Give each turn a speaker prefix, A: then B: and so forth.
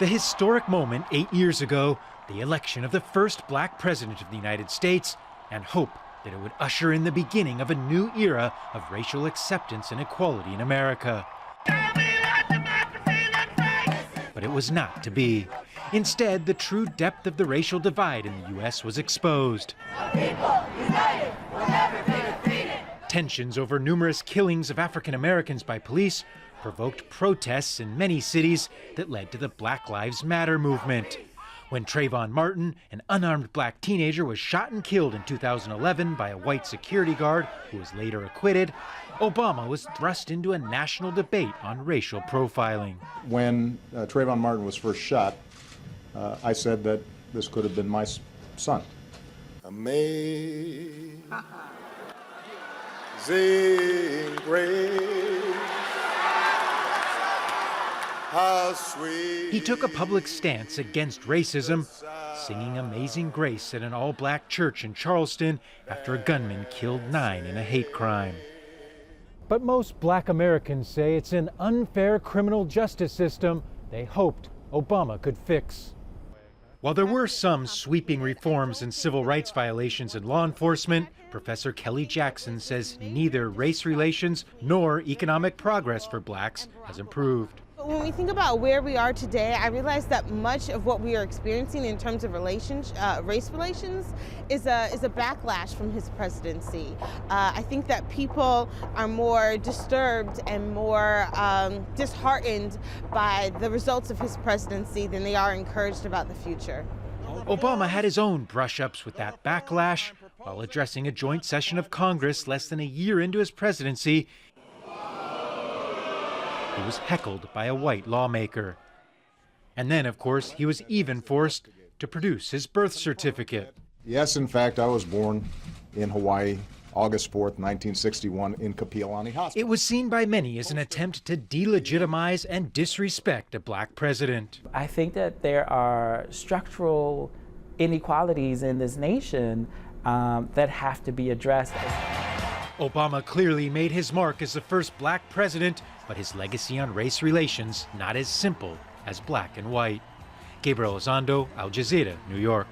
A: The historic moment 8 years ago, the election of the first black president of the United States, and hope that it would usher in the beginning of a new era of racial acceptance and equality in America. But it was not to be. Instead, the true depth of the racial divide in the U.S. was exposed. Tensions over numerous killings of African Americans by police provoked protests in many cities that led to the Black Lives Matter movement. When Trayvon Martin, an unarmed black teenager, was shot and killed in 2011 by a white security guard who was later acquitted, Obama was thrust into a national debate on racial profiling.
B: When Trayvon Martin was first shot, I said that this could have been my son. Amazing grace, how sweet.
A: He took a public stance against racism, singing Amazing Grace at an all-black church in Charleston after a gunman killed 9 in a hate crime. But most black Americans say it's an unfair criminal justice system they hoped Obama could fix. While there were some sweeping reforms and civil rights violations in law enforcement, Professor KELLIE Jackson says neither race relations nor economic progress for blacks has improved.
C: When we think about where we are today, I realize that much of what we are experiencing in terms of race relations is a backlash from his presidency. I think that people are more disturbed and more disheartened by the results of his presidency than they are encouraged about the future.
A: Obama had his own brush-ups with that backlash. While addressing a joint session of Congress less than a year into his presidency, he was heckled by a white lawmaker. And then, of course, he was even forced to produce his birth certificate.
B: Yes, in fact, I was born in Hawaii, August 4th, 1961, in Kapiolani Hospital.
A: It was seen by many as an attempt to delegitimize and disrespect a black president.
D: I think that there are structural inequalities in this nation that have to be addressed.
A: Obama clearly made his mark as the first black president, but his legacy on race relations not as simple as black and white. Gabriel Elizondo, Al Jazeera, New York.